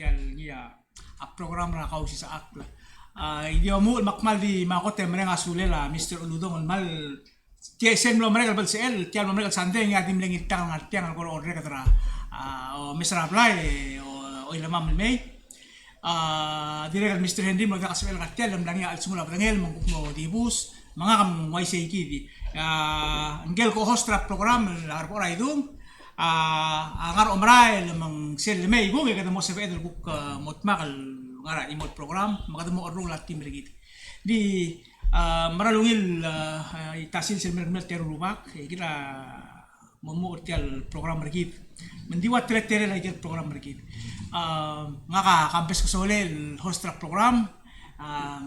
tial niya a program na kausi sa akla. Hindi mo makmal di makote mga sulela Mr. Uludong mal TSM lo mereka bal CL tial mereka sande nga dim lengit tang ngatiang ko order katra o Mr. Apply o ilamam may direct Mr. Henry mo kakaswel katial lam lang ya al sumula patangel mo dibus mga kam YC kidi ngel ko host trap program la ko ra idung ngar omray lamang sel may go kada mo sa edel book motmakal ngara imot program makada mo orong latim regit di maralungil itasin sel mermel terulubak kita mo tial program regit mendiwat tere lagi program regit ngaka campus ko solel host trap program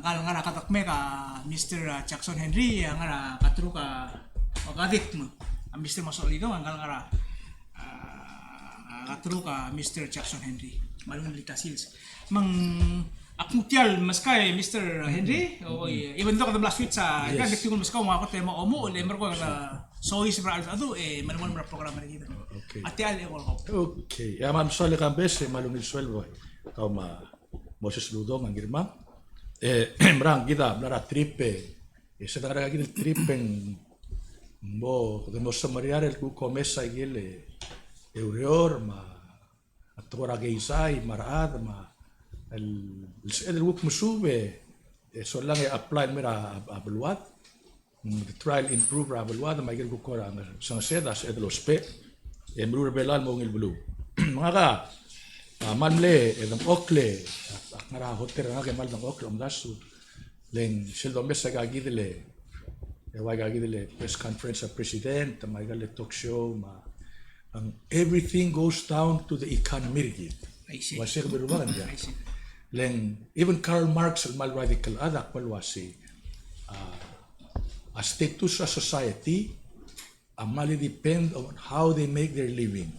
ngara katakme ka Mr. Jackson Henry ngara katru ka magadik mo Mr. Masolido ngara katru ka Mr. Jackson Henry malung lita sils mang akong tial mas kay Mr. Henry o even though kada last week sa kan diktingon mas ka mga ko tema omo o lemmer ko kada soy sa ado manamon mga programa dito atial ko okay ya mam sole kambes malung sueldo kau ma Moses Ludong ang girma merang kita nara tripe sedang ada lagi tripeng mo podemos samariar el ku começa igele Eurior ma atora geisai marad ma el wuk musube so lang apply mera abeluat the trial improve abeluat ma igel ku kora sang sedas los pe emrur belal mo ngil bulu mga ka manle edam okle ngara hotel nga kemal ng okle omdasu len sildo mesa gagidele gagidele press conference sa president ma igel talk show ma everything goes down to the economy rigid. Wasir berubahan dia. Len even Karl Marx mal radical adak palwasi a status of society amali depend on how they make their living.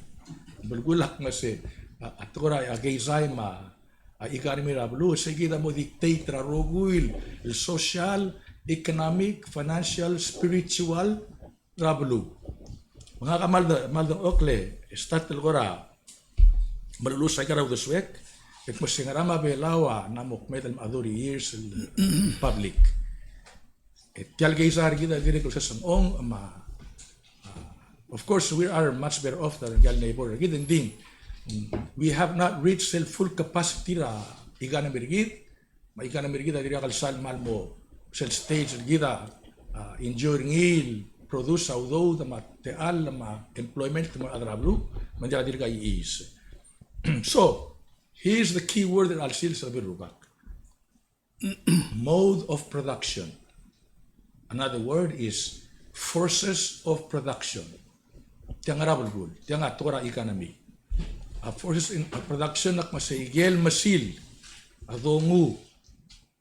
Bulgulak nga si atora agayzay ma economy rablu segida mo dictate raroguil el social, economic, financial, spiritual rablu. Mga kamaldang okle, start telgora, malulusay ka raw deswek, at masingarama belawa na mukmetal maaduri years public. At tialgayzar kita diri ko sa sanong, of course, we are much better off than gal neighbor. Gidin din, we have not reached full capacity ra igana mirgid, maigana mirgid diri kalsal malmo, sel stage gida, enduring il, produce although the material employment the adrablu manjala dirga is so here's the key word that I'll still sabirubak mode of production. Another word is forces of production. Tiang arabul tiang atora economy forces in production nak masigel masil adongu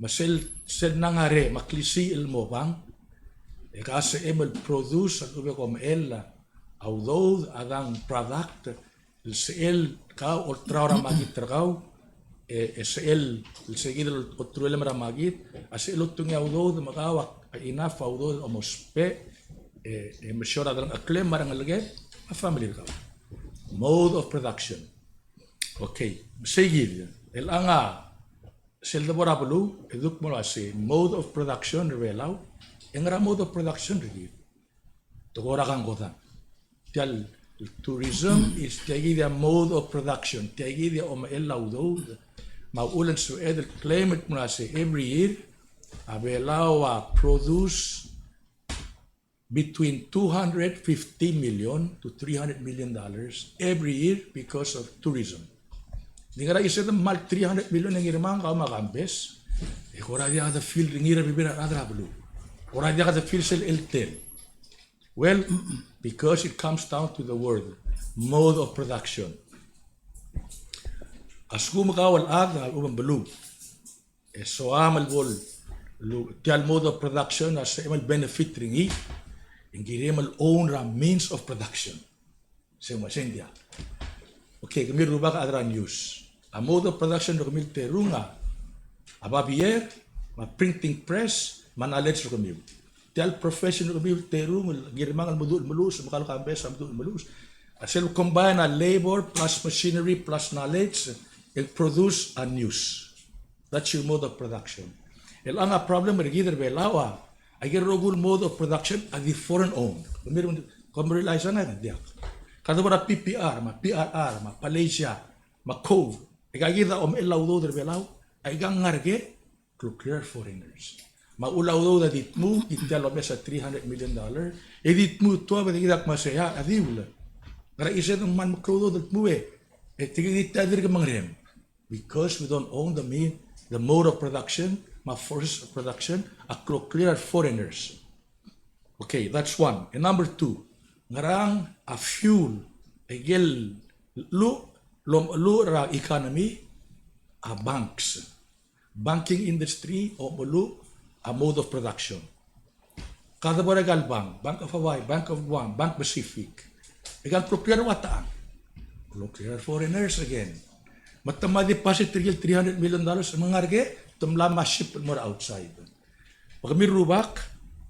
masel sel nangare maklisi ilmo bang kasi emel produce at ube kom ella although adang product el ka ultra magit trao el seguido otro el magit as el otro although magawak enough although omospe meshora adang aklem marang alge a family ka mode of production. Okay seguido el anga sel dabora bulu eduk mo asi mode of production revelau en mode of production rig togora kang kota tial tourism is the mode of production tiagi o maelaudo maulan su edel climate muna say every year abelawa produce between 250 million to 300 million dollars every year because of tourism. Ningara isa mal 300 million ng irmang ka makambes kora dia ada field ngira bibira adra bulu. Ora dia kata feel sel elten. Well, because it comes down to the word mode of production. Asku makawal aga ubang belu. So amal bol tial mode of production as emal benefit ringi. Ingiri emal own ra means of production. Sema sendia. Okay, kami rubak adra news. A mode of production do kami terunga. Ababier, ma printing press, manalets ko kami. Tial profession ko kami terung girmangal mudul mulus makalo kambes mudul mulus. Asel combine a labor plus machinery plus knowledge and produce a news. That's your mode of production. El ang problem regida belawa ay rogul mode of production at the foreign owned. Commercialize na dia. Kada bara PPR, ma PRR, ma Malaysia, ma Cove. Igagida elaw do der belaw ay ngarge to clear foreigners. Maulaw do da ditmu italo sa $300 million. Editmu to ba digidak masaya adibla. Ngara isa ng man makro do ditmu tigita dir ka mangrem. Because we don't own the mode of production, my forces of production, a clear foreigners. Okay, that's one. And number two, ngarang a fuel, a gel lu ra economy, a banks, banking industry o mulu a mode of production. Kada baragal Bank of Hawaii, Bank of Guam, Bank Pacific. Ikan procure wataan. Procure foreigners again. Matama deposit $300 million sa mga arge, tumlama ship more outside. Pag may rubak,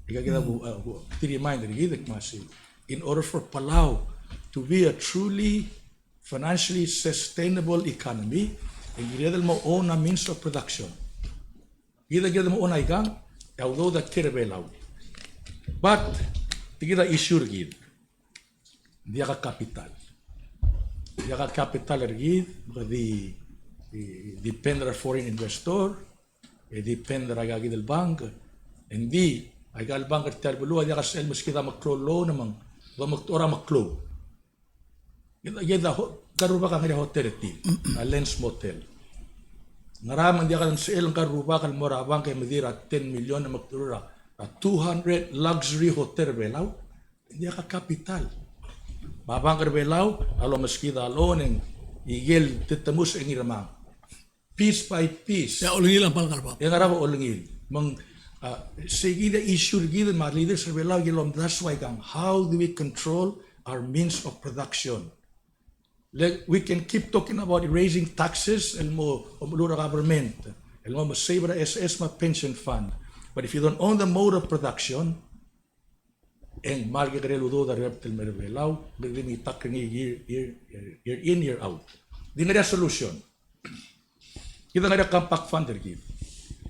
ikakita ko, remind in order for Palau to be a truly financially sustainable economy, and mo own a means of production. Kita mo own igang, although that kirabelaw. But, kita issue gid. Dia ka capital. Dia ka capital gid, di depend on foreign investor, depend on agad del bank, hindi agad bank terbulu dia ka sel kita maklo namang, magtora maklo. Kita karuba ka ngaya hotel ti, a Lens Motel. Ngaramang dia ka sel karuba kan morabang kay medira 10 million na magtura, a 200 luxury hotel belaw, dia ka capital. Babang kerbelaw, alo meskita alon yang igel tetamus ang iramang. Piece by piece. Ya ulingil ang palkalpa. Yang arabo ulingil. Sige the issue gid mga leaders kerbelaw gilom. That's why how do we control our means of production? Like we can keep talking about raising taxes and more government. And more save the SS ma pension fund. But if you don't own the mode of production, and marga kareludo da reptil merbelaw, gagimi takring year in, year out. Di nga solution. Kita nga compact fund gid.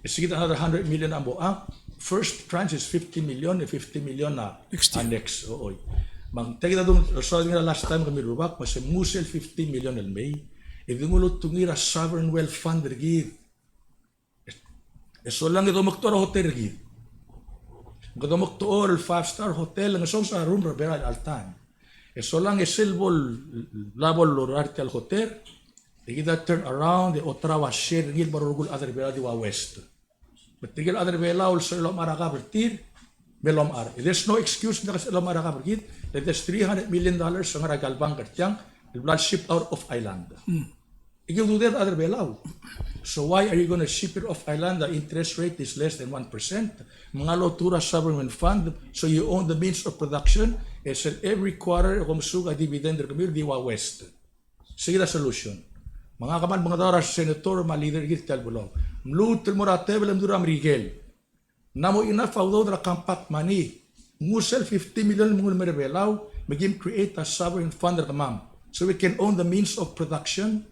Sige another 100 million ang buang. First tranche is 50 million, 50 million na next. Ooy. Mang tagida dun so nga last time kami rubak, mas musel 50 million al May. Idumulo tungira sovereign wealth fund gid. So lang ito magturo hotel gid. Gadamok toor, 5-star hotel, ang song sa room Rivera Altan. So lang silbol labol lorarte al hotel, kita turn around, the Ottawa share, ngil barugul other Rivera di west. But tigil other Rivera also lom araka bertir, belom ar. There's no excuse na kasi lom araka bertir, that there's $300 million sa nga ragalbang kertyang, the blood shipped out of island. You do that other Rivera. So why are you going to ship it off island? The interest rate is less than 1%. Mga lotura sovereign fund, so you own the means of production. And so every quarter, kumsuga dividend kami di west. Sige na solution. Mga kaman mga dara senator, mga leader gital bulong. Mlutul mo rate belam duram rigel. Namo enough although the compact money. Musel 50 million mungul merebelaw, magim create a sovereign fund kamam. So we can own the means of production.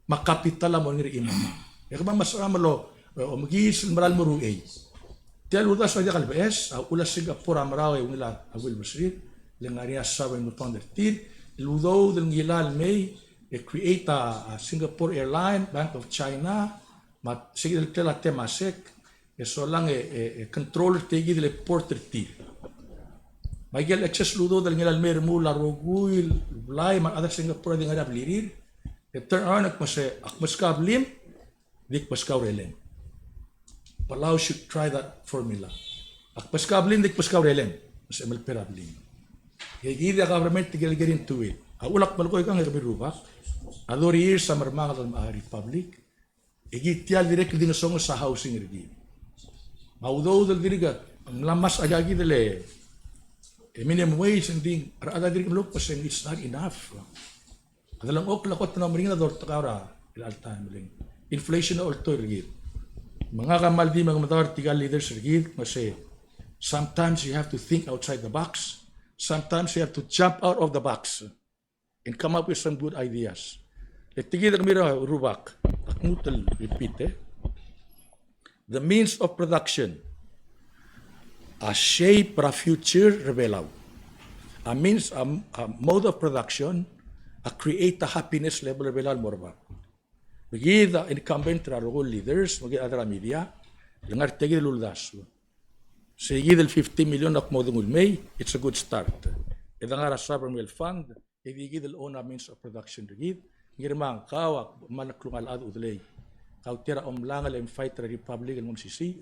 Makapitala mo ngiri imam. Ekabang masama lo o magis maral mo ruay. Tial udas sa kalbes, ula Singapore amaraw ay nila awil basir, lengaria sovereign fund tir, ludo del ngilal may create a Singapore airline, Bank of China, mat sige tela temasek, so lang controller tegi del porter tir. Magel access ludo del ngilal may mula roguil, blay man other Singapore di nga blirir. Turn on mas kablim, dik mas kaurelen. Palau should try that formula. Mas kablim, dik mas kaurelen. Mas emal perablim. Higi the government to get into it. Ulak malkoy kang irubak. Ador years sa marmangal ng republic. Higi tial direct din song sa housing regi. Maudo dal dirigat. Ang lamas agagi dele. Minimum wage and ding. Ada direct look pa it's not enough. Adalang lakot na maring na dorto kaura ilaltan maling inflation na ulto rigid. Mga kamaldi mga matar tigal leaders rigid kasi sometimes you have to think outside the box. Sometimes you have to jump out of the box and come up with some good ideas. Tigida kamira rubak. Akmutal repeat. The means of production, a shape para future rebelaw. A means, a mode of production, a create a happiness level rebelal morba. Bagi the incumbent role leaders, bagi other media, dengar tigil luldas. Sige del 50 million ak modong ulmay, it's a good start. Idangar a sovereign fund, ibigid del own means of production rigid, ngirmang kawak manaklungal ad udlay. Kau tira omlangal and fight the republic and sisi.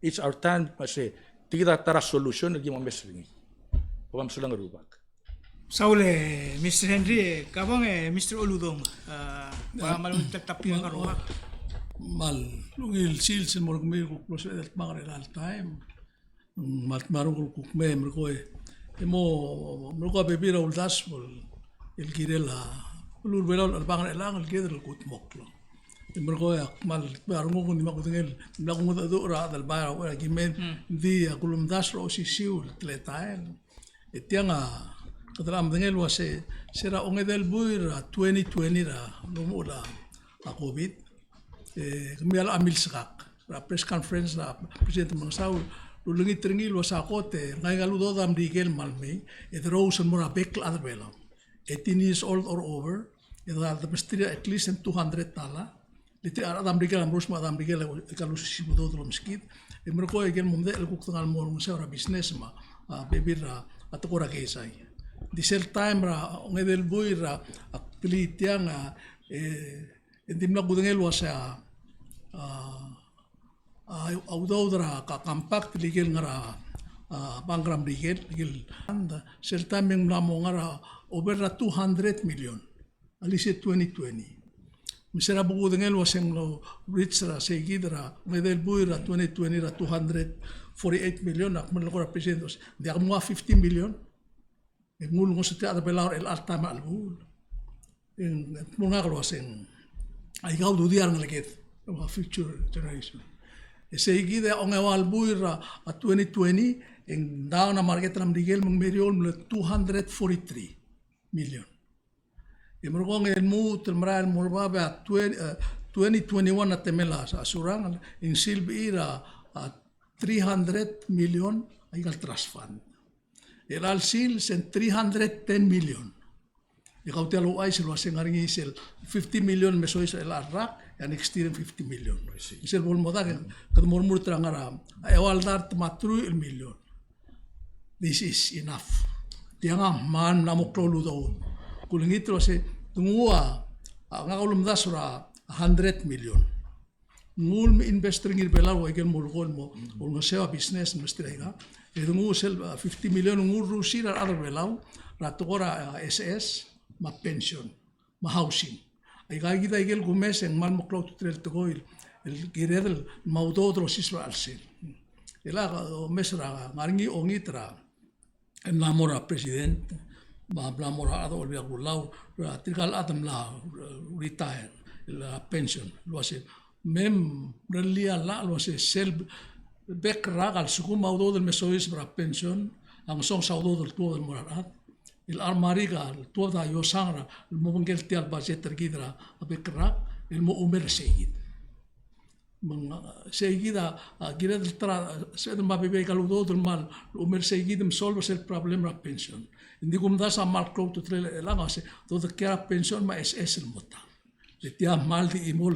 It's our time kasi tigida tara solution lagi mo mesringi. Pagam sulang rubak. Saule, Mr. Henry, kabang Mr. Oludong, para malung tatapin ang karuak. Mal, lungil silsin mo kung kuklos at mga real time. Marong kukme, merko bebira uldas mo, ilgirela, ulurvela albangan elang, ilgirela kutmoklo. Merko mal, marong kung di makutingil, nakong madadura at albara, wala gimen, di kulumdas ro si siul, tletael. Itiang katalam tingil was sira ongedel buira 2020 ra lumula a COVID. Kamial amil sakak, ra press conference ra President Mangsaul, lulungit ringil was akote, ngay galudo dam digel malme, it rose and mora bekl other vela. 18 years old or over, it had the pastria at least in 200 tala. Liti adam digel am rosma adam digel kalus sibudo drum skid. Merko again mumde el kuktangal mo sa business ma bebira at kora kesay. Di sel time ra ngedel buy ra pilitiang endim na gudengel wasa audodra ka compact ligel ngara bangram ligel and sel time yung namo ngara over 200 million alise 2020 misera buku dengel waseng lo rich ra segidra ngedel buy ra 2020 ra 248 million ak melokora presentos di akmo 50 million ngul ngoste ada belar el altama albul en munga waseng ay gau du diar ngaleget wa future generation segida on awal buira a 2020 en down na market ram digel mong meriol 243 million imrong el mu temral morba 2021 na temela sa surang in silbira 300 million ay gal trust fund el alsil sen 310 million ikaw talo ay sila waseng aringi sel 50 million mesoy sa el arrak and extend 50 million sel bol moda kad murmur trangara ay wal dar matru el million this is enough tianga man namoklo ludo kulingit ro se tungua ngaulum dasura 100 million ngul investor ngir belar wa igel mulgol mo ul sewa business investorega edungu sel 50 million ngul rusira other belau ratogora SS ma pension ma housing ay gagita igel gumes en mal moklo tutrel togoil el giredel maudodro sisra alsel ela mesra ngaringi ongitra en namora president ma blamora ado olbia gulau tikal atam la retire la pension lo hace mem relia la lo hace sel bekra al suku maudo del mesois para pension ang song saudo del tuo del morarat el armariga el tuo da yo sangra el mongel tial budget tergidra bekra el mo umer seguid seguida gira del tra se ma bebe galudo del mal umer seguid solve el problema pension indi gumda sa mal clo to trele la ngase to the care pension ma SS el mota le tia mal di imol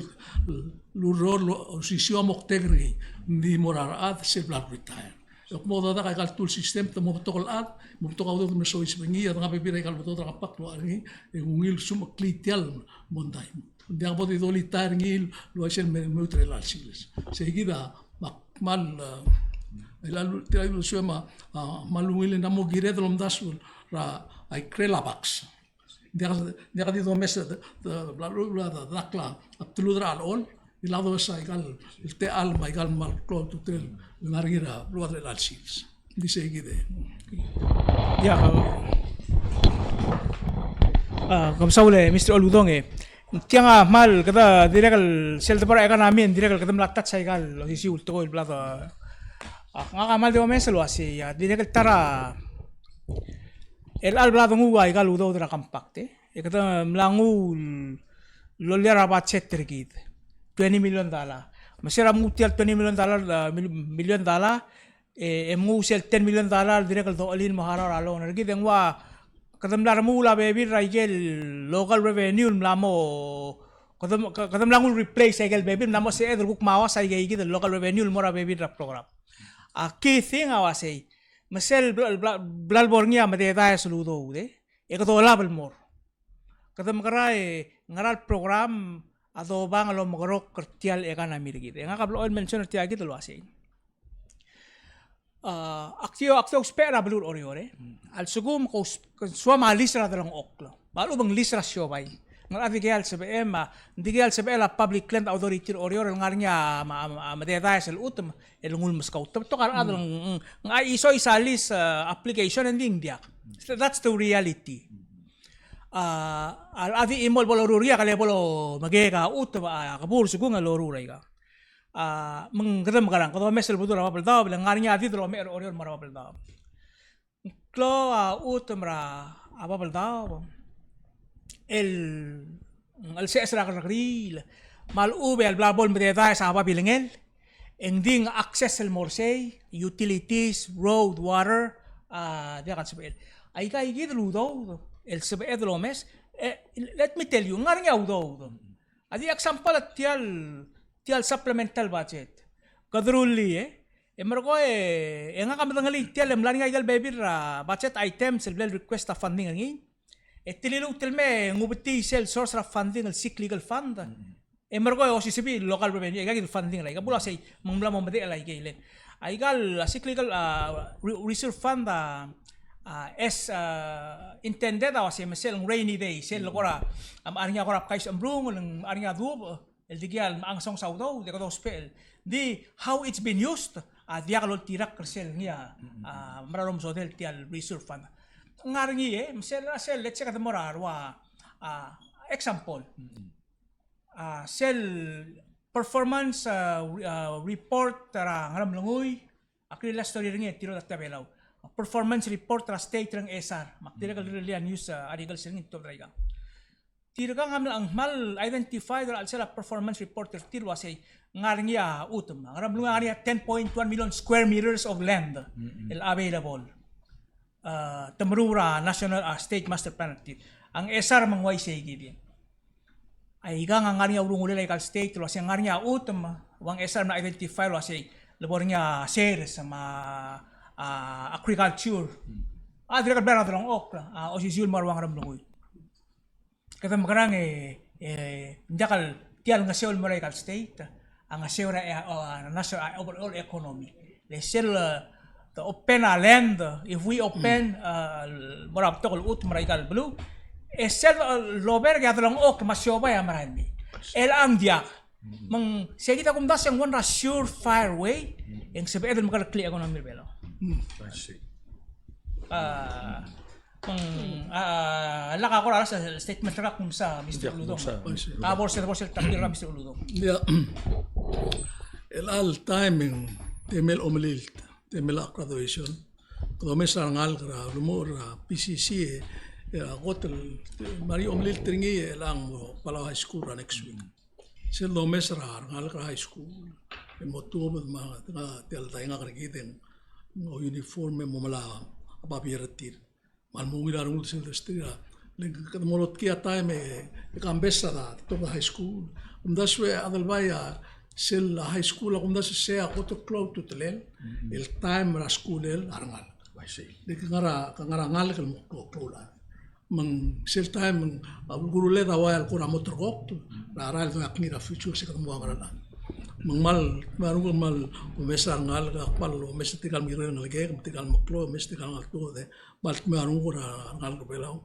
luror lo sisio moktegri di morar at se bla retire ok moda da kal tul system to mo to at mo to kaudo me so isbengi at ngabe bire kal to tra pak lo ani ngil sum klitial mondai dia bodi dolitar ngil lo asel me neutral alsiles seguida mal el tira lo suema malungil na mo gire dolom dasul ra ay krela box dia di do mes bla bla da dakla aptuludra al on ilado sa igal el te alma igal mal clo tutel ngargira luar del alsils dice gide ya kam saule Mr. Oludong tianga mal kada direkal sel para eka namin direkal kada mlatat sa igal lo si ulto el blado nga mal de mes lo asi ya direkal tara el alblado nguwa igal udo dra compacte kada mlangul Lolera budget tergid. $20 million. Masira mutial $20 million, emusel $10 million direct do alin mahara alon. Tergid yang wa kadamlar mula baby raigel local revenue mlamo kadam replace egel baby mlamo se edel kuk mawa sa igel local revenue mora baby rap program. A key thing awasay masel blalbornia madeta suludo de ekato label more. Kadam ngaral program atau bang lo magrok kertial economy gitu. Yang akab lo mention kertial gitu lo asing. Aktio spera belur ore. Al sugum ko suama lisra dalang oklo. Baru bang lisra sio bay. Ngal atigel CBM, digel CBM la Public Land Authority ore ngarnya madeta sel utum elungul maskaw. To kar adang ngai iso isalis application ending dia. That's the reality. Al adi imol bolo ruria kale bolo magega utba kabur sugung alorurai ka mengkedem karang kalau mesel butuh apa peltaw bilang ngarinya adi terlalu mer orion marah peltaw klo utmra apa peltaw el sesra karil mal ube al blabol medeta sa apa bilangel ending access el morsey utilities road water dia kan sebel ay kay gidlu do el sebe lo mes let me tell you ngarnya udo adi example at tial supplemental budget kadruli emergo nga kamatangali tial emlani nga baby budget items el request of funding ngi tililo telme ngubti sel source of funding el cyclical fund emergo OCCP local revenue gagil funding lai kabula say mangla mo mede lai gailen aigal cyclical reserve fund intended awas mesel rainy day sel lokora arnya korap kais ambrung ng arnya dub el digial maangsong saudaw de ko spell di how it's been used dia kalau tirak kersel niya mararom sodel tial reserve fund ngarngi mesel let's say kadamora wa example sel performance report tara ngaram langoy akrila story ringi tiro tatabelaw performance report tra state rang SR makdira kal relia news article sing to draiga tirga ngamla ang mal identify dal sela performance report tirwa say ngarngia utum ngaram lu ngaria 10.1 million square meters of land el available Temrura national state master plan ang SR mangway say gidi ay ga ngarngia urung ulay kal state lo say ngarngia utum wang SR na identify lo say labornya shares sama agriculture. Direka benar dalang okla. Osisul marwang ram lungoy. Kata makarang jakal tial nga seol maray kal state. Ang seol national overall economy. They sell the open land. If we open marab tokol ut maray kal blue. Sell lober kaya dalang ok masyoba ya marami. Ang diak. Mang sige kita kumdas yang one sure fire way. Yang sebetul makalakli economy belo. I see. Laka ko sa statement ra kung sa Mr. Uludong. Kabor sa takdir ra Mr. Uludong. Yeah. El timing temel omlilt temel graduation. Kalau mesal ngal kra rumor PCC hotel mari omlilt ringi elang Palau High School next week. Sel do mesra ngal kra high school. Motu ma tel tainga kregiten. No uniforme mo mala apapiratir mal mo wirarung sil destira len kadmolot kia time kambesa da to high school daswe adalbaya sil high school das se akoto cloud to telen el time ra school el arangal de kangara ngal kal mo cloud mang sil time guru le da wa al kura motor gok ra ra do akni ra future se kadmo amara mal umesar ngal akpal umesar tikal miro ngalge tikal moklo umesar tikal ngalto de balt marung ora ngal belau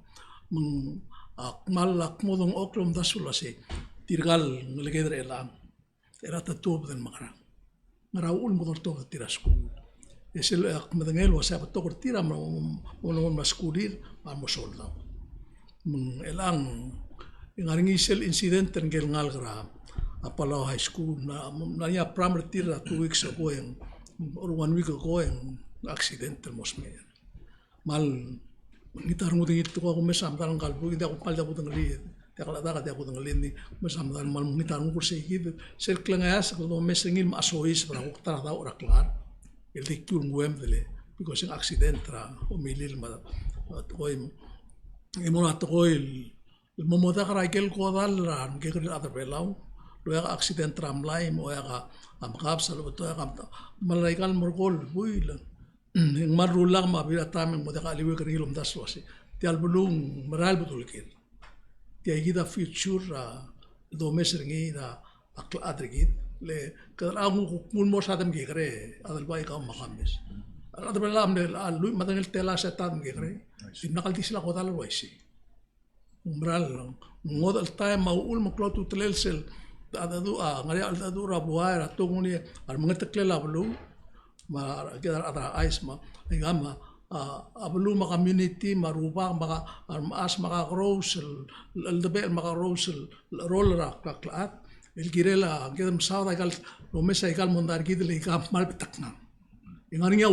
mal akmodong oklom dasulase tirgal ngalge dre la era tatup den makara maraul mo to tirasku esel akmadangel wasa to tira mo maskulir mo solda elang ngaringi sel incident ngel ngal gra Palau High School na primary tira 2 weeks ago or 1 week ago accidental mosme mal ngitar mo dingit ko mesam tarang kalbo hindi ako kalda putang ri Tiyak lata ka tiyak ko ng lindi masama dan mal mungitan ko sa higit sel klangaya sa ko mesengil maasois para ko tara tao raklar el diktur nguem dele because ang accident ra umilil ma toy imo na toy el momota ka rakel ko dal ran ke kri ata pelaw lo ya accident ramlay mo ya ka amakap sa lo to ya ka malaikal morgol builan yung marulang mabira tamang mo ka aliwe ka rilom daswasi ti albulung maral betul kin ti agida future do meserngi da akla adrigit le kadang kun mo sa dem gekre adal bai ka makamis adal belam de alu matangel tela setan gekre nakal tisla ko dal waisi maral modal time maul maklo tu tlel sel adadu ngari adadu rabuai ratunguni al mangeteklela bulu ma kita ada ais ma igama ablu ma community maruba maka as maka rose el debe maka rose roller aklat el girela kita msawda gal lo mesa gal mondar gid le ka mal betakna ingani ya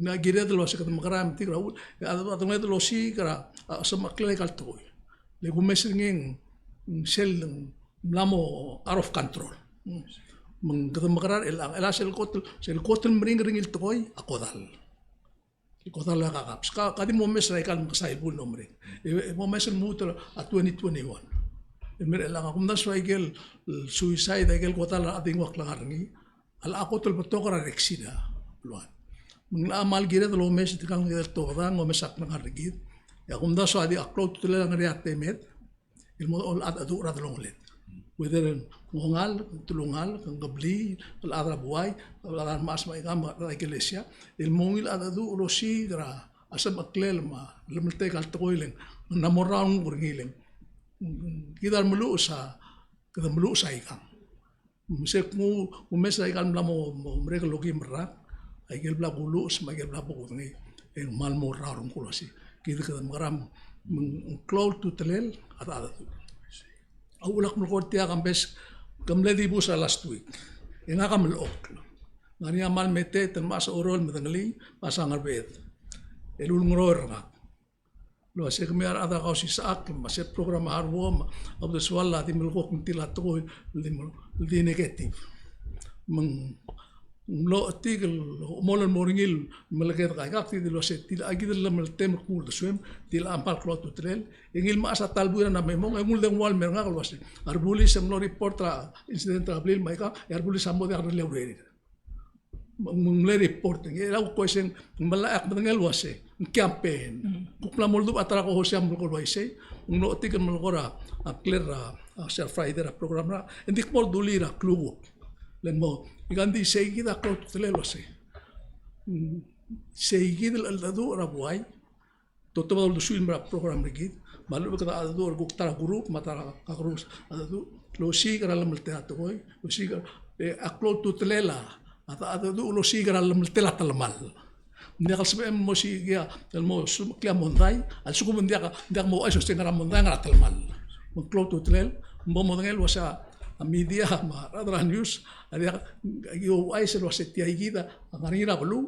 na girela lo se kat makram tikra ada ada lo si kara semakle gal toy le gumes ngeng sel mlamo out of control mengkata makarar elas sel kotel mering il toy akodal ikodal la kakaps kadi mo mes ra ikal makasay bul nomre mo mes muter a 2021 mer lang akum das waigel suicide igel kotal ating wak langarngi ala akotol patokara rexida luan mengamal gira lo mes tikang ngel to rang mo mesak langarngi ya akum das wadi upload to lang ri atemet il mo ol adu ra longolet whether ngongal tulungal kang gabli al ara buay al ara mas mai gam ra iglesia el mongil adadu rosi gra asam aklel ma lemte kal toilen namorang urgileng kita melu sa ikam misek mu umes ikam lamo mereka logi merak aigel bla bulus magel bla bukungi el mal morarung kulosi kita maram cloud to telel ada ulak mengkortia kambes kamledi busa last week yang akan melok ngani amal mete termas orol metangli pasang arbet elul ngror ngak lo se kemiar ada kau si saak masih program harwom abdu swalla di melok mentilat to di negatif meng lo tigel molan moringil melaket kagak ti lo se til agi del melte mekul swem til ampal klot trel ingil ma asa talbuira na memong emul de wal merga kalwasi arbuli semlo report tra incident abril maika arbuli sambo de arle ureri mengle report ngi la ko sen mala ak ngel wase campaign kupla moldu atara ko hosiam ko waise nglo tigel melgora clear share friday program ra indik mol dulira klugo len mo igandi seguida klot telelo se seguida al dadu rabuai toto do suin bra program rigid malu ka adu gukta group matara ka cruz adu lo si kara lam teatro hoy lo si aklot telela ata adu lo si kara lam tela talmal ndia kalsbe mo si ya el mo klia mondai al suku ndia mo eso stengara mondai ngara talmal mo klot telel mo model wasa a media ma radra news ada yo ai se lo setia igida ngarira blu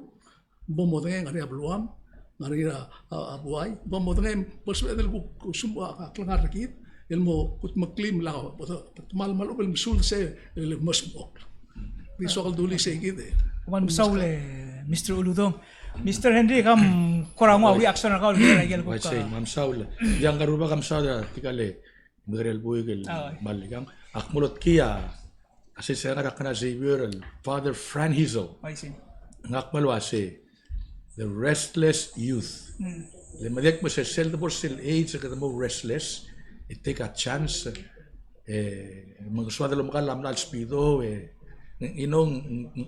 bomo de ngarira bluam ngarira abuai bomo de pos del sumba aklangar rakit el mo kut maklim la mal mal ubel msul se el mosbok di sokal duli se igide wan saule Mr. Uludong Mr. Henry kam korang wa reaction ka ul gel ko ka mam saule yang garuba kam saula tikale Miguel Buigel Maligam akmulot kia asi saya kana Xavier Father Fran Hizo ngakmal wase the restless youth le madek mo sel por sel age ka mo restless it take a chance magsuada lo makalam na speedo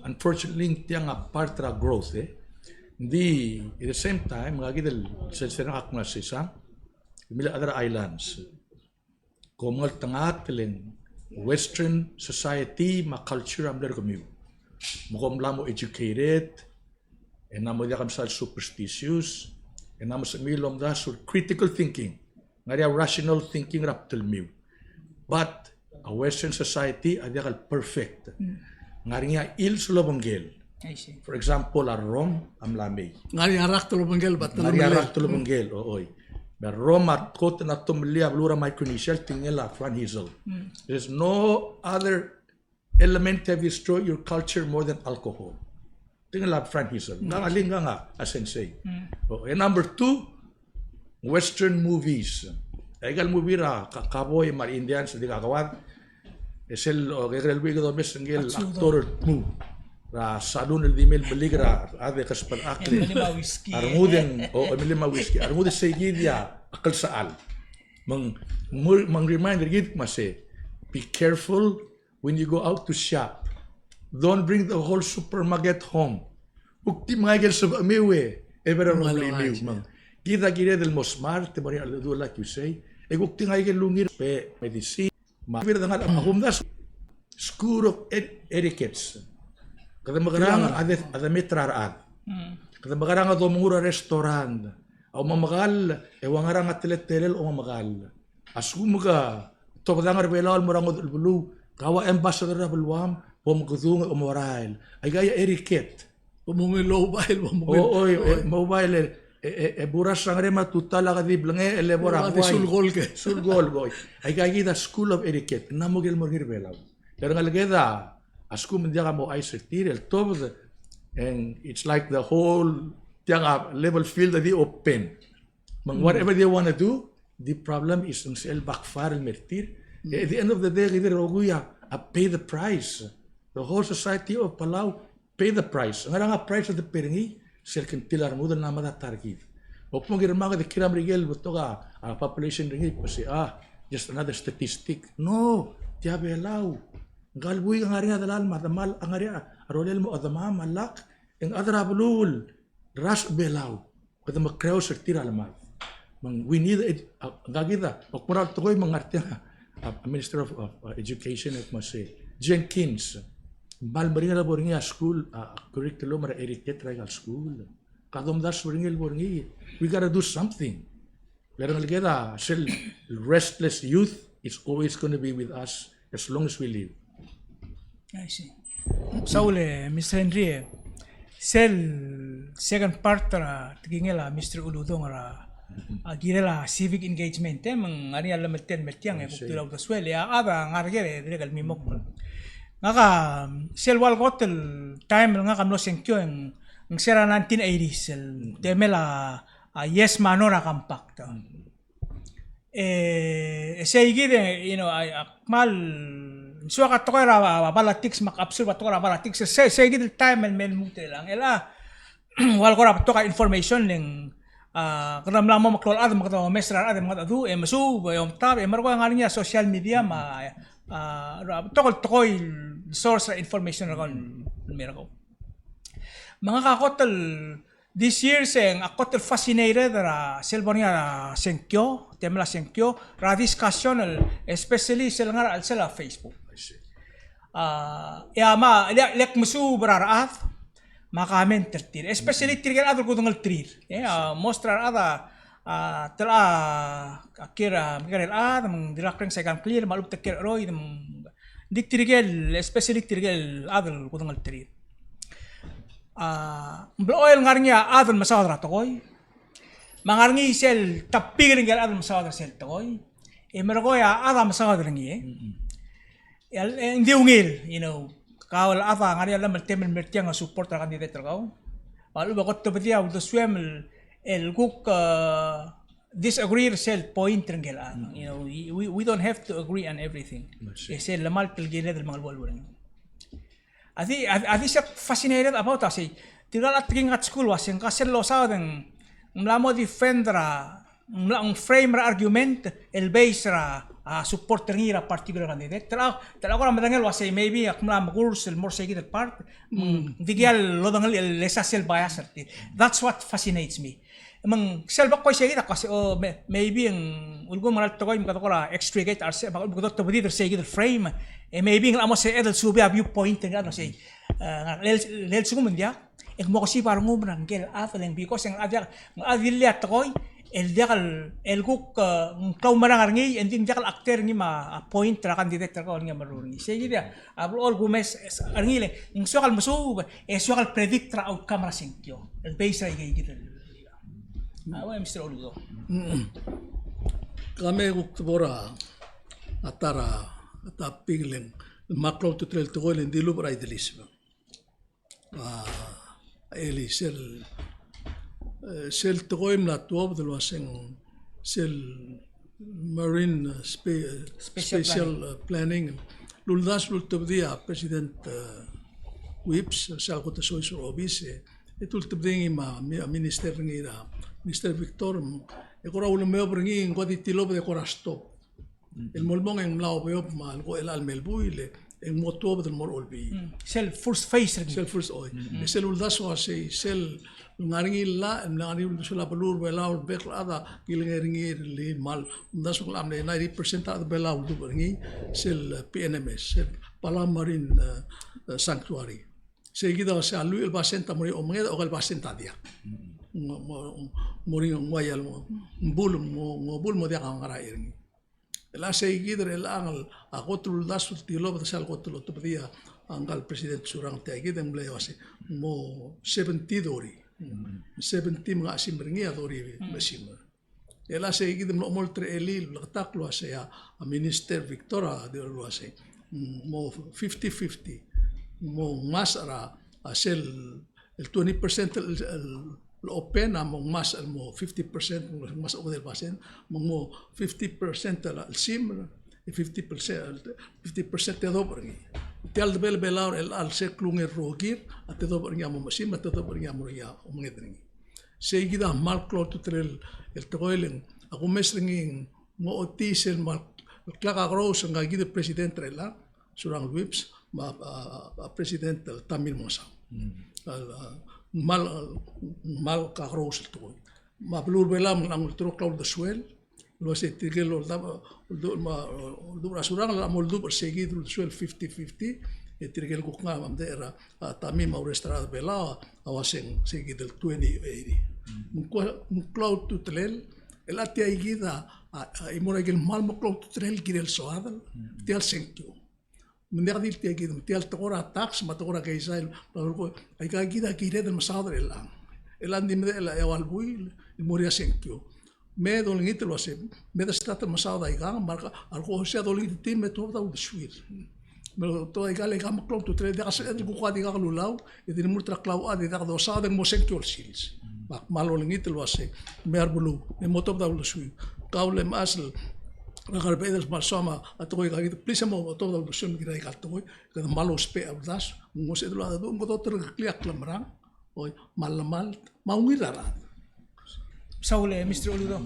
unfortunately tiang apart tra growth di at the same time ngagidel sel akmal sisa mila other islands komal tangat len Western society ma culture am der komu mo lamo educated and namo dia kamsal superstitious and namo semilom da sur critical thinking ngaria rational thinking raptel mu but a Western society adia kal perfect ngaria il sulobongel for example a Rome am lamay ngaria rak tulobongel bat ngaria rak tulobongel oy But Roma kot na tumlia blura Micronesia tingela Fran Hazel. There's no other element that destroy your culture more than alcohol. Tingela Fran Hazel. Nangalinga nga a sensei. And number 2, Western movies. Egal movie ra kakaboy mar Indians di kakawat. Es el Gabriel Vigo Domes ngel actor mu. Ra salon el dimel beligra ade kaspan akli. Armuden o milima whiskey. Armuden seguidia akal saal. Mang reminder gid mase. Be careful when you go out to shop. Don't bring the whole supermarket home. Ukti mga sa amiwe. Ever only mang. Kita kire del mosmar te bari al do like you say. Ukti nga lungir pe medicine. Mavir dangal ahumdas. School of etiquettes. Kada magarang ada metraraan. Kada magarang ado mura restaurant. Au mamagal wangarang atlet-telel o mamagal. Asumuga to kadangar belal murang bulu kawa ambassador na bulwam pumgudung o moral. Ay gaya etiquette. Mobile. Mobile buras sang rema tutala ka di blange elebora sulgol boy. Ay gaya da school of etiquette. Namugel mo hirbelaw. Pero ngalageda asku mendiaga mo ay sertir el top and it's like the whole tiang level field that they open. Whatever they want to do, the problem is ang sel backfire mertir. At the end of the day, either roguya pay the price. The whole society of Palau pay the price. Ang nga price of the piringi sel kentilar mo na mada target. O kung girma ka de kiram rigel buto ka population ringi kasi just another statistic. No, tiabe lao. Galbuy ang area dalal madamal ang area arolel mo adama malak ang adra bulul ras belaw kada makreo sertira lamay we need it gagida o kural tukoy mangartia Minister of Education at Mase Jenkins balbringa la boringa school curriculum ra etiquette regal school kadom das boringa boringi we got to do something pero nalgeda sel restless youth is always going to be with us as long as we live. I see. Saule, Mr. Henry, second part ra tingela Mr. Uludong ra girela civic engagement mang ani alam metiang buktilaw da swele ada ngargere regal mimok ngaka wal hotel time nga kamlo senkyo ang sera 1980s temela yes manora compact segide akmal suaka to ra balatics makapsul to ra balatics segide time men mutel lang ela wal ko ra to ka information ning kadam lang mo maklol ad makataw mesra ad mga adu masu yung tab mar ko nga niya social media to source information ra kon mera ko mga kakotel this year saying akotel fascinated ra selbonia senkyo temla senkyo ra discussion especially sila nga Facebook lek musu beraraat makamen tertir especially tirgal adul kudungal trir mostrar ada tela akira mikarel mang dilakreng second clear malup tekir roy dik tirgal especially tirgal adul kudungal trir oil ngarnya adul masawad ratokoy mangarngi sel tapir ngal adul masawad sel tokoy meragoya ada masawad ringi hindi ungil kawal ata ngari alam temen mertiang support ra kandidat raw alu ba kotto bedia with the swim el guk disagree self point ringela we don't have to agree on everything sel lamal pilgile del mga walwal adi siya fascinated about us tigal at king at school was yung kasel lo sa den mlamo defendra ang frame ra argument el base ra supporter ngira particular candidate tala ko madangel was maybe akmla magurs el more seguid part digyal lo dangal el esasel bias that's what fascinates me mang selba ko seguid kasi maybe ang ulgo maral to ko yung katokora extricate arse bakit bugot to bidi seguid frame maybe ang amo sa edel subi viewpoint nga say lel sugumundia mo kasi parang ngumrangkel afeleng because ang adilya to ko el diakal el guk kaw marang ngi ending diakal actor ngi ma point ra candidate ra ko ngi maruni sige dia all gumes ngi le ng sokal musu sokal predict ra outcome ra senkyo el base ra gigit Mr. Oludo. Kami guktbora atara atapigling makro tutrel tugoy hindi lubra idealismo. Eli sel tugoy na tuob dalwaseng sel marine special planning luldas lultubdia president whips sa kota soy sur obise itul tubdingi ma minister ngira Mr. Victor e kora ulo meo bringi ngoti tilob de korasto el molmong en lao beop ma ko el al melbuile en motob del mor olbi Sel first phase rin. sel first oy sel uldas wa se sel ngaringi la ngari ul sula balur bela ul bek ada kilngeringi li mal undas ko amne 90% ad bela ul bringi sel PNMS sel Palamarin sanctuary se gida se alu el basenta mori o mengeda o el basenta dia mori ngoyal mo bul mo dia ngara iringi la se gidre el angal agotul dasul tilo sal gotul tobdia angal president surang te gidem ble wase mo 70 dori 70 mga simringi adori mesim ela se gidem no moltre elil taklo ase a minister Victoria de lo ase mo 50-50 mo masara asel el 20% open mo mas mo 50% mas o del pasen mo 50% el sim 50% dobri tel bel belar el al seklung rogir at dobri mo masim at dobri mo ya o ngedri se gida mal klot trel el troelen ako mesringin mo otisel mal klaka gros nga gida president rela surang whips ma president Tamil Masa mal ka gros to ma blur belam ang tro cloud the swell lo se tigel lo ma do surang la moldu perseguido el swell 50-50 e tigel ko nga mandera Tamil ma restaurant bela awasen seguido el 2080 un cloud to trel el atia igida imora gel mal mo cloud to trel girel soadal tial senkyo menderdil tiya gidum tial tokora tax matokora kay Israel ko ay kagida kire del masadre elan dimde el awalbuil moria senkyo me dolingit lo se me da stata masada ay gang marka alko se dolingit tim me toda u swir me to ay gale gam klok to tre de gas el ku khadi ga lulaw e din murtra klaw adi da do sada mo senkyo sils mak malolingit lo se me arbulu me motob da u swir kaule masl Regarbedes malsoma atoy gagit plisa mo todo do sim gira gatoy kada malo spe abdas mo se do lado mo do ter kliak lamrang oy malamal maungirara Saule, Mr. Oludo.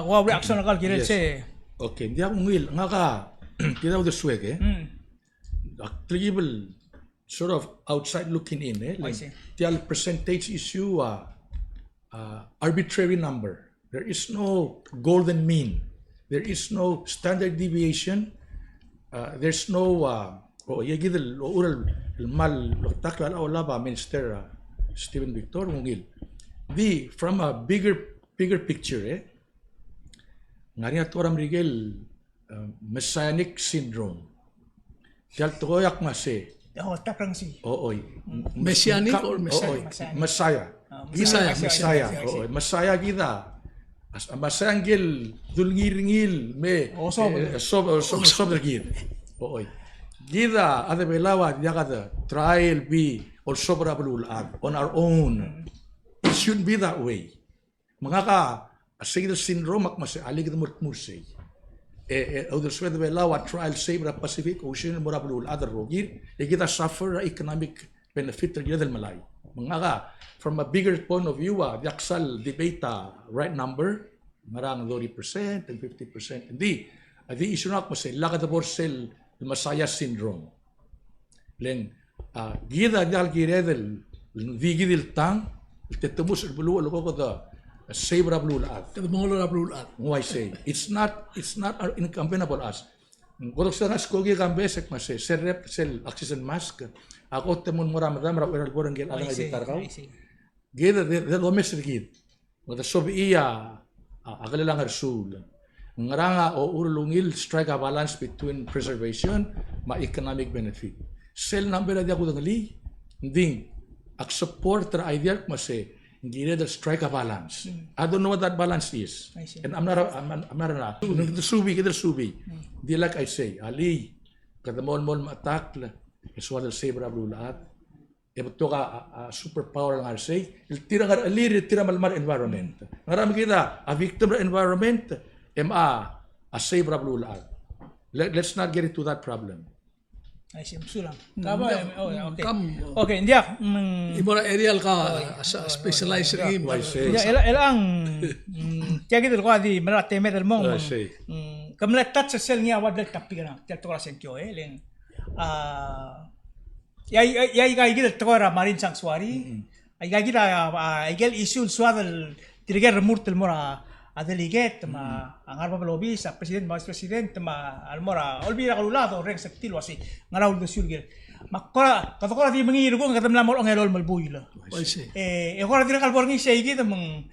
Wow, reaction akal kirel se. Okay, dia ngil ngaka kita udah swag clearable sort of outside looking in I see. Tial percentage issue arbitrary number. There is no golden mean. There is no standard deviation. There's no يجد الأول المال تقل الأول لابا Minister Stephen Victor mungil. From a bigger picture ngari ato ram rigel messianic syndrome. Tial toyak mase. Oh, takrang si. Oy. Messianic or Messiah? Messiah. Messiah. Messiah kita. As masangil dulngir-ngil me sob gir. Oy. Gida ada belawa yakada trial be or sobrabul on our own. It shouldn't be that way. Mga ka asig syndrome mas alig mut musay. Other swed belawa trial save the Pacific Ocean morabul other rogir. Kita suffer economic benefit del malay. Mga ka from a bigger point of view, the actual debate right number, marang 30% and 50%. Hindi, the issue na ko say lakad borsel Messiah syndrome. Len gida dal giredel vigidil tang tetumus bulu ko da sabra blue at. Mongolo blue at. Why say it's not incumbent us. Kodok sa skogi kambesek mas sel oxygen mask. Ako temun muram oral borang gel ala gitar ka. Gida the domestic gid. Wada sobiya agalalang arsul. Ngaranga o urlungil strike a balance between preservation ma economic benefit. Sel number dia ko dangali. Ding ak support tra idea mase Hindi na strike a balance. I don't know what that balance is. I see. And I'm not subi. Di like I say, Ali, kada mol ma-attack la, iswa del sabra blulaat. Ito ka superpower lang say, tira nga ali tira malmar environment. Ngarami kita, a victim of environment, a sabra blulaat. Let's not get into that problem. Ay, simsulang. Tama, okay. Kam, Okay, hindi ibara aerial ka, specialized rin. I say. Elang kaya gitu ko di mera teme del mong. I see. Kamla tat sa sel niya wad del tapi kana. Tel to la sentyo leng. Yai gitu to ra marine sanctuary. Ay gitu ay gel issue suadal tiriger murtel mora adeliget ma angar pa lobby sa president vice president ma almora olbira kalulado reng sektil wasi ngaraw do sulgel makora katokora di mangiru ko katam lamol ang elol malbuila I see. ekora dira kalbor ngi sey gitu meng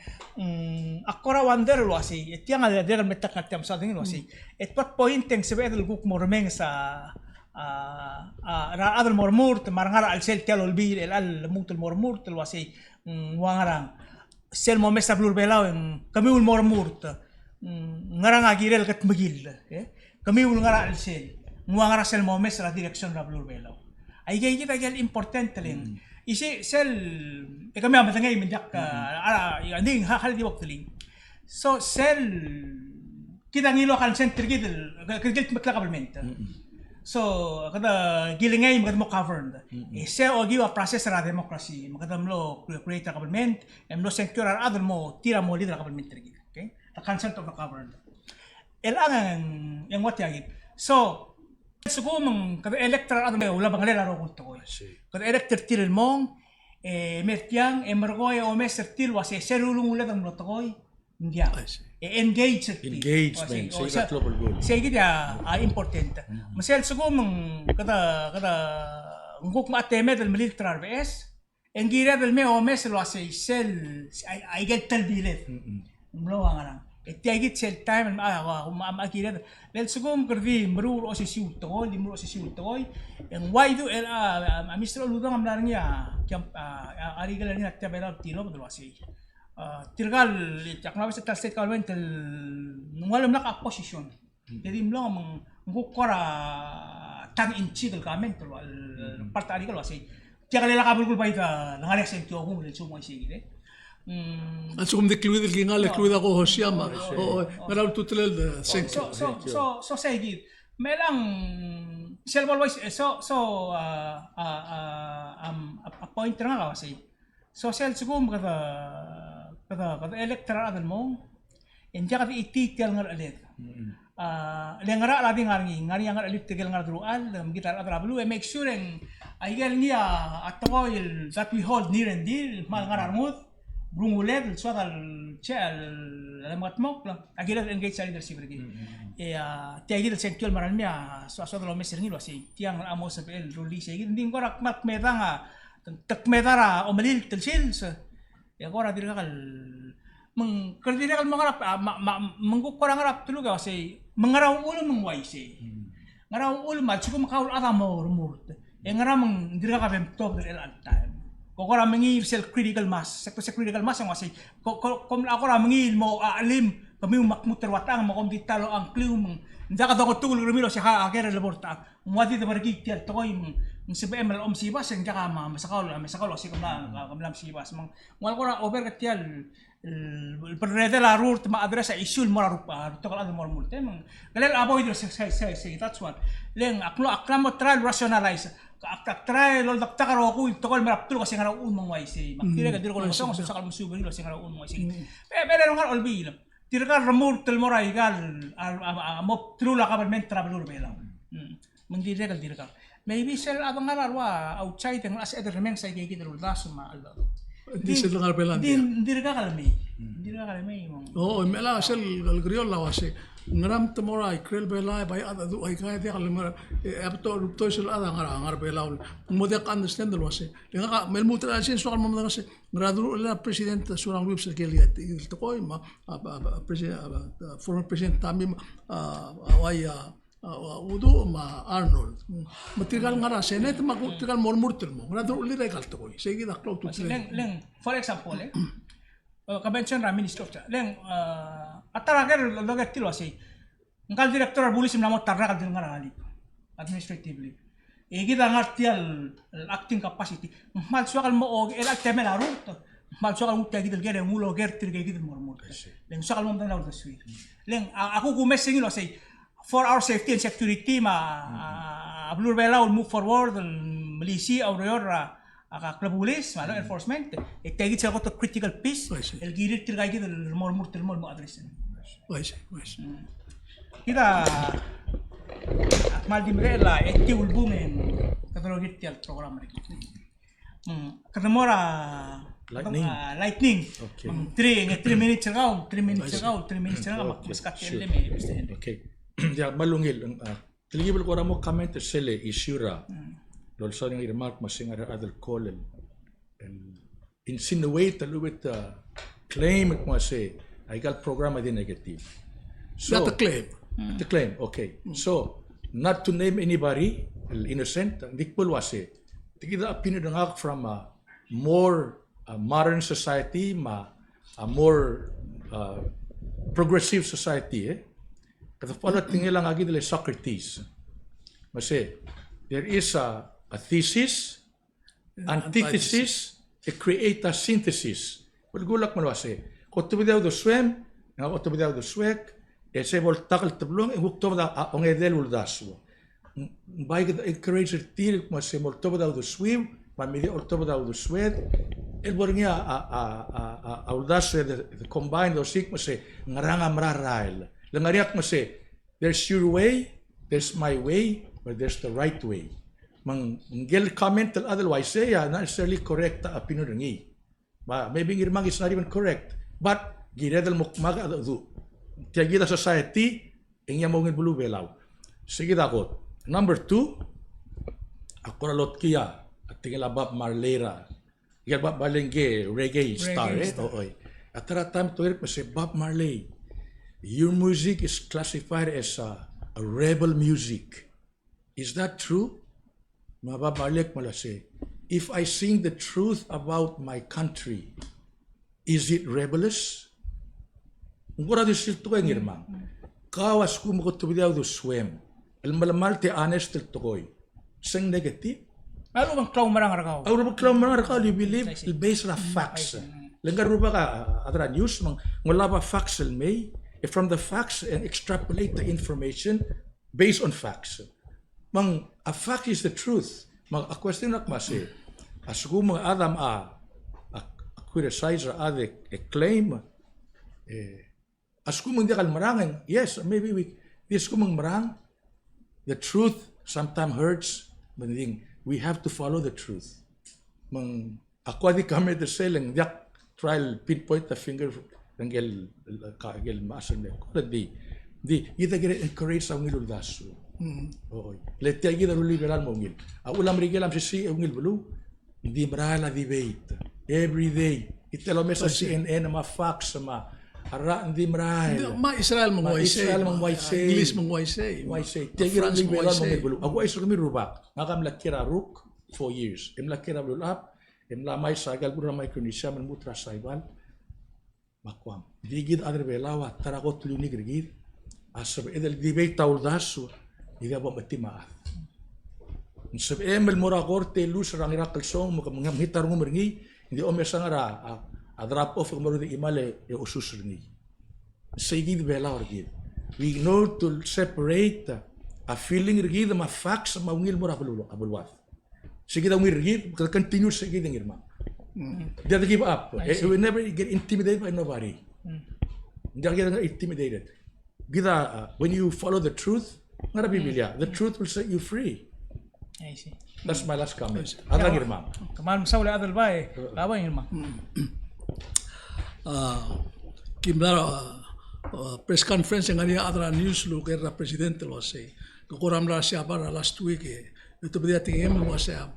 akora wonder wasi etiang ada dira metak katam sa dingin wasi et pat point teng sebe del guk mormeng sa ra adal mormurt marangara al sel tel olbi el al mutul mormurt wasi wangarang sel mo mesa blur belaw kami ul mormurt ngarang agirel kat magil kami ul ngara al sel ngara sel mo mesa la direction ra blur belaw ay gay kita gel important ling isi sel kami am tangay mindak anding hal di waktu ling so sel kita ngilo kan center gidel kagel matlakabalment so kada gilingay magad mo governed se ogi wa process ra democracy magad mo create a government em lo secure other mo tira mo leader government tergi okay the consent of the governed ang yang what yagi so sugo mong kada electoral other wala bang lela ro kunto ko kada elector tiril mong mertiang emergoy o meser til wa se serulung ulat ang lotokoy india Engagement, say that global goal. Say gida important. Masel sugo mong kada nguk mateme del military RBS engira del me o mes lo say sel I get tal bilet. Mlo ang et yagit sel time akira del sugo mkerdi mru o si siuto di mru o si siuto en why do Mr. Oludong am larnya kyam ari galan ni tabela tilo do say tirgal takna sa state government walam naka position jadi mlo ngukora tag in chigel government al partari ko wasi tiya kala kabul ba ita ngale sentyo kung le sumo sige At so kung dekluid el kingal dekluid ako Hosiama o meral tutel sector. So say gid melang selbal wise appoint nga kasi so sel sigum kada electoral adal mo hindi ka ititil ngar alit lengara lading ngari ngar alit tigel ngar drual gitar adra blue make sure ayel niya atoil that we hold near and dear mal ngar armut brungulet suatal chel alamat mo agila engage sa leadership lagi tiagil sentral maralmia so lo meser ngilo si tiang amo sa el release hindi ko rak mat medanga takmedara o malil tilsils agora diri kal diri kal mangarap mangkukura ngarap tuluga kasi mangaraw ulo mong waisi ngaraw ulo ma chukum kaul ata mo rumurt ngaram diri ka bem top del al time kokora mangi self critical mass sector critical mass ang wasi kom akora mangi mo alim kami makmuter watang mo kom ditalo ang clue nda ka daw tugul rumilo si ha agera laborta mwadi de margi tial toy CBM al sibas yang jaka masakalo si kamlam sibas mang wal ko na over katial el perrede la route ma adresa isul mora rupa to kala mor multe mang galel avoid say that's what leng aklo try rationalize try lol daktakaro ko to kal marap tulo kasi ngara un mong waisi makire ka dir ko so sakal musubo ni kasi ngara un mong waisi pero ngar olbi tirka remur tel mora igal mo trula government travel belang mendire kal dirka maybe sel abang arwa outside ang as other remains ay gigit rulas ma Allah Di sel ngar belan. Hindi ka kalmi mo Oo, mela sel galgriol la wasi ngaram temora ikrel bela bay ada du ay kaya dia kalmar abto sel ada ngar bela mo dia understand lo wasi nga mel mutra sin so kalmo nga kasi gradu la president surang web sel keliat to ko ma president former president tamim udo ma Arnold matrigal ngara senet matrigal mormurtel mo gradu uli regal to ko sige da cloud to leng for example Convention ra Minister of Leng atarager loger tilo asi. Ngkal director bulis namo tarra kal ngarali administratively. Kita ngerti al acting capacity. Mal suakal mo og el acteme la ruta. Mal suakal mo tagi del gere mulo ger tir gege del mormor. Leng suakal mo danaw da sui. Leng ako kumesing lo say for our safety and security blur bela will move forward malisi aurior akaklabulis malo enforcement tagi sa ko to critical piece el girir tir gege del mormor tir mo address. Kita mal di merela etti ulbumen katologit tial program mereka. Katemora lightning. Okay. 3 minutes ago makmaskat eleme Mr. Okay. Ya malungil teligibel ko ramo comment sele isura. Lol sa yung remark masing other call and insinuate a little bit claim it mo say I got program din negative. So Not a claim. The claim, okay. So, not to name anybody, innocent, hindi ko wase. Kita opinion ng from a more modern society, a more progressive society. Kata pala tingin lang agi dili Socrates. Kasi, there is a thesis, antithesis, a create a synthesis. Well, gulak man wase. Kung tumidaw do swim, nga tumidaw do swek, se voltakal tablong hukto da on edel uldaso by the encourage til mas se molto da do swim ma mi olto da do swed el bornia a uldaso the combine do sik mas se ngaranga mrarail langariak mas se there's your way, there's my way, but there's the right way. Mang ngel comment otherwise say not necessarily correct opinion ngi maybe ngirmang is not even correct but giredal mukmaga do tiagita society ingya mongin bulu belaw. Sige dakot. Number 2, ako na lot kia at tingala Bob Marlera. Yan Bob Marlenge reggae star oy. At that time to hear say Bob Marley, your music is classified as a rebel music. Is that true? Ma Bob Marley mala say, if I sing the truth about my country, is it rebellious? Ngora di silto koy ngirmang. Kawas ko mo to bidaw do swim. El malamal te honest to koy. Sing negative. Ano bang klaw marang rakaw? Aw ro klaw man rakaw you believe the based on facts. Lengar ruba ka adra news mang wala ba facts may from the facts and extrapolate the information based on facts. Mang a fact is the truth. Mang a question nak masi. Asgo mga adam criticize a claim as kumang di kalmarangin, yes, maybe this kumang marang, the truth sometimes hurts, but we have to follow the truth. Mang ako di kami the selling, yak trial pinpoint the finger ng gel maasan na. Di kita gina encourage sa ngil uldaso. Oo. Letya gina liberal mo ngil. Ulam rigelam si ngil bulu, hindi marala debate. Every day, italo sa CNN na facts sa ara hindi marahil. Israel mong Israel mong waisay. English mong waisay. Waisay. Tiyagiran liberal mong ibulu. Ako ay kami rubak. Ngakam lakira ruk 4 years. Lakira bulap. Lamay sagal pura may kunisya man mutra saibal. Makwam. Digid adre belawa. Tarakot lunig rigid. Asab edel dibay tauldaso. Ida ba matimaat. Sab emel mura korte lus rang irakal song. Mga hitar mo meringi. Hindi o mesang a drop off ng marunong imale e usus ringi. Sigid bela orgid. We know to separate a feeling rigid ma facts ma ungil mo abulwat. Sigid ang rigid continue sigid ang irma. Don't give up. We will never get intimidated by nobody. Hindi get intimidated. Gida when you follow the truth, ngara Biblia, the truth will set you free. I see. That's my last comment. Adang irma. Kamal sa wala adal ba lawa irma. Kimlara press conference yang ada adra news lu kera presidente lo say kukuram ra siya para last week ito biya tingem mo siya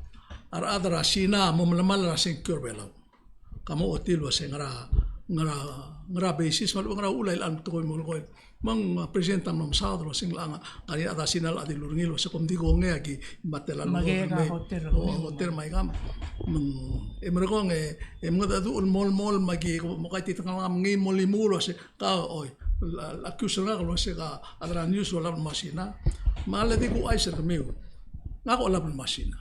adra sina mo malamal ra secure belaw kamo otil wa say ngara ngara basis mal ngara ulay lang to mo ko mang presenta mam sa do sing lang ari ada sinal adi lurngilo sa kom di ko nge aki batela hotel mai gam mang emro ko nge emgo da du mol magi mo kay titang ngi molimulo se ka oy la kusanga ko se ka adra news wala masina mala di ko ay sa meu ngako label masina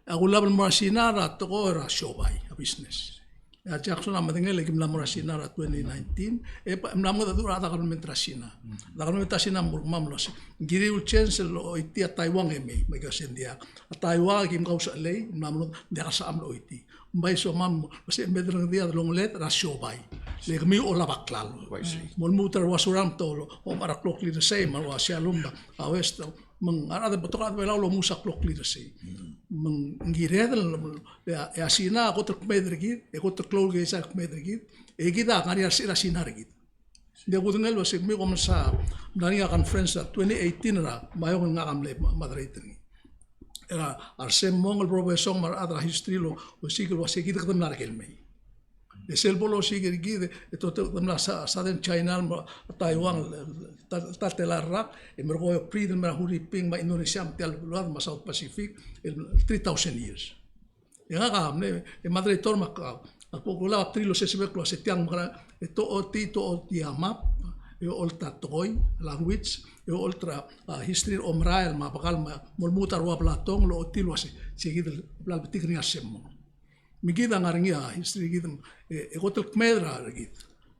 ako label masina ra to ko ra showbay a business ya Jackson na matingel kim lamora sina ra 2019 mlamo da dura ta kalmen trasina da kalmen trasina mamlos giri ul chance lo iti a Taiwan eme mai ka sendia a Taiwan kim kausa lei mlamo de ka sa amlo iti mai so mam se medrang dia long let ra showbay le kami ola baklal mon mutar wasuram tolo o mara clock li the same wa sia lumba a west mang ara de botoka de lo musa clock li the same mang ngiredel ya asina ko tok medrigi e ko tok clock ge sa medrigi e gida ngari asira sinarigi de gudngal was mi kom sa nani conference 2018 ra mayo ngam le Madrid era arsem mongol professor mar adra history lo siglo was gida kadam nar kelmei esel bolo sigir gide to tamla southern China Taiwan tatelarra e mergo freedom mer huri ping ma Indonesia tel luar ma South Pacific 3000 years yang ka ne e madre torma ka poco la trilo se sebe klo se tiang mara to o map e olta toy language e ultra history omrael ma bakal ma mulmutar wa platong lo tilo se sigid bla betikni asemo migida ngaringia history gidam e gotel kmedra gid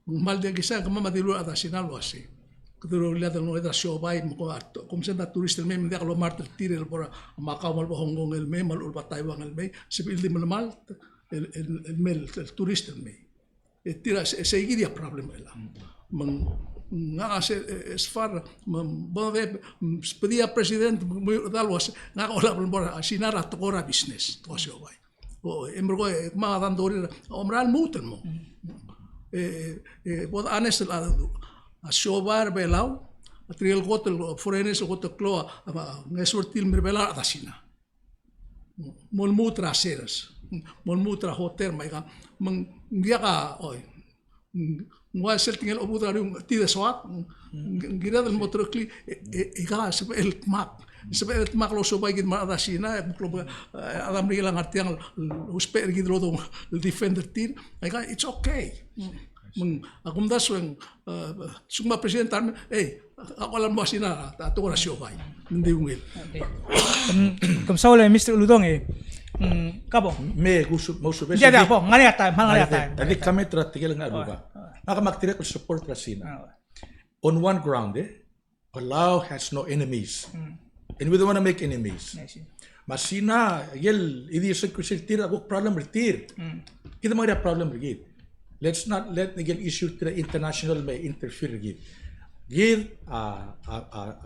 mal de gisa kama madilu ada sinalo ase kuduro lihat noeda showbay mo ko ato kum senda turista me de lo martel tire el bora Macau mal Hong Kong el me mal urba Taiwan el me sibil de mal el mel el turista me e tira se igidia problem ela mang nga es far bode pedia president dalwas nga ola bora sinara tokora business to showbay embergo ma dandori omral mutel mo bod anes a shobar belau a triel gotel forenes gotel klo ngesortil merbela adasina mol mutra seras mol mutra hotel mai ga ngiaka oi ngwa seltingel obutra ti de swat ngira del motrokli ga el map sebab maklo sobay gid ma adasina maklo adam rilang artiang usper gid rodo defender tir it's okay akum dasweng suma presentar ako alam mo sina ato ko na sobay hindi ungil kamsaule Mr. Uludong kabo me gusto mo subes dia po ngani ata tadi kami tratigel nga ruga maka magtire ko support rasina on one ground Palau has no enemies and we don't want to make enemies. Masina, yel, idi sa tir ako problem retir. Kita mga problem rigid. Let's not let the issue to the international may interfere rigid. Gid,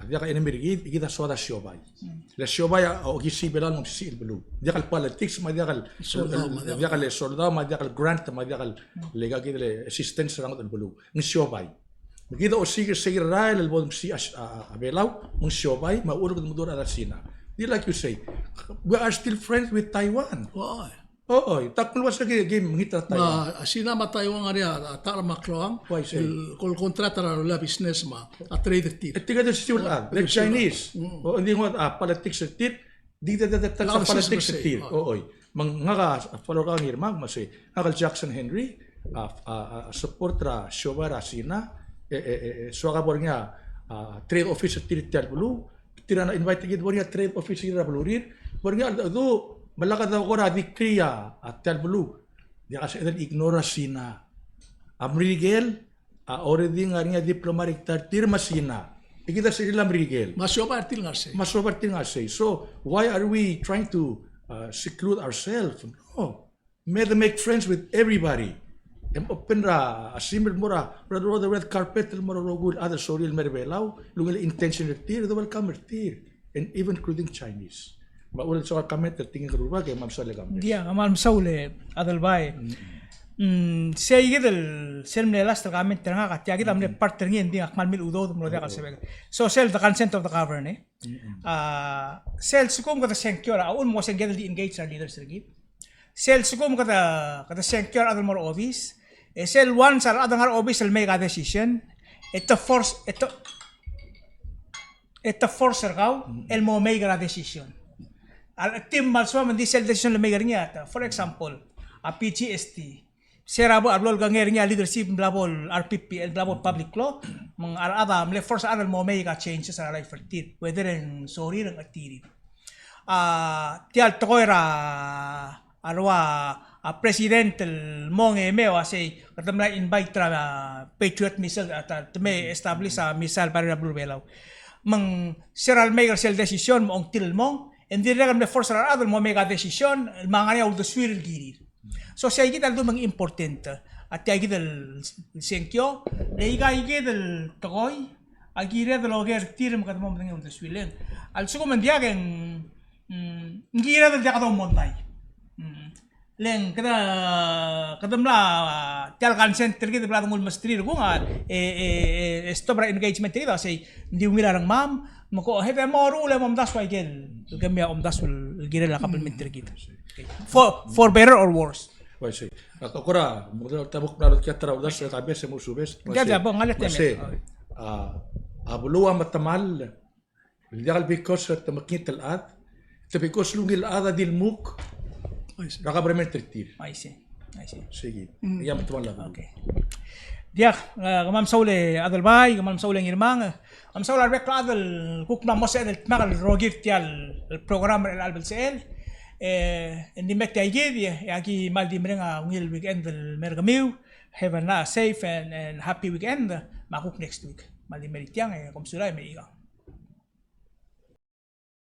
dia ka enemy rigid, kita soda siobay. La siobay o gisi belan ng si ilbulu. Dia kal politics, ma dia kal soldado, ma dia kal grant, ma dia kal lega gid le assistance rangot ilbulu. Ng siobay. Magkita o sige rail el bodum si abelaw mong siobay maurog ng mudur alasina. Like you say, we are still friends with Taiwan. Oo, takul was lagi game ngita Taiwan. Asina ma Taiwan area tar makroang kol kontrata la business ma a trade tir. Tiga de still the Chinese. O hindi mo politics tir, di da politics tir. Oo. Mga follow ka ngirmag masay. Akal Jackson Henry support ra siobay rasina. Suaka bornya trade officer tir bulu tira na invite gid bornya trade officer bulu rir bornya do malakad daw ko ra dikriya at bulu dia kasi eden ignora sina amrigel already nga diplomatic tir masina ikita sila amrigel masobar til ngarse so why are we trying to seclude ourselves? No, may they make friends with everybody. Open ra asimir mora radro the red carpet mora rogul other soril merbelaw lungil intention tir the welcome tir and even including Chinese maulit sa kamet tingin karuba kay mamsalegam dia amal msaule adalbay say gidel selmle last kamet tanga katya gidam ne partner ngin dia akmal mil udo mo dia kalsebe so sell the consent of the governor sell sukom kata secure aun mo sen gedel di engage our leaders rigi sell sukom kata secure adal more office Esel once al adangar obis el make a decision. Ito force ergaw el mo make a decision. Al team malswa man diesel decision le make niya. For example, a PGST. Serabo ablol ganger niya leadership blabol RPP el blabol public law mang arada le force anal mo make a changes sa life fertit whether en sorry ng atiri. Tial toera arwa a president el mong emeo asay katamla invite tra Patriot missile at me establish a missile para blubelaw. Mang seral make sel decision mo ang til mong and dire me force arada mo make a decision mga niya uldo swiril girir. So siya kita do mang importante at siya kita senkyo leiga ige del tokoy agire del oger tir mo kadmo mang uldo swiril al suko man dia gen ngira del dia kadmo monday leng kadamla tial kan center kita bla ngul mastri ko nga stop engagement ito say hindi umila ng ma'am mako have mo rule mo das way gel gamya das gira la complementary kita for better or worse. Pues sí. Ahora, estamos claros que atrás das la cabeza muy subes. Ya bon ngalet Kasi abulua matamal legal because tamakit al-ad because lungil ada dil muk raka bremer tir. I see. Sige. Ya matamal lang. Okay. Dia gamam saule adalbay gamam saule ngirmang am saule arbek adal kukna mo sa el tmagal rogir tial el programa el albelsel hindi mek taigid yaki maldi mrenga ngil weekend el mergamiu have a safe and happy weekend makuk next week maldi meritiang komsulay meiga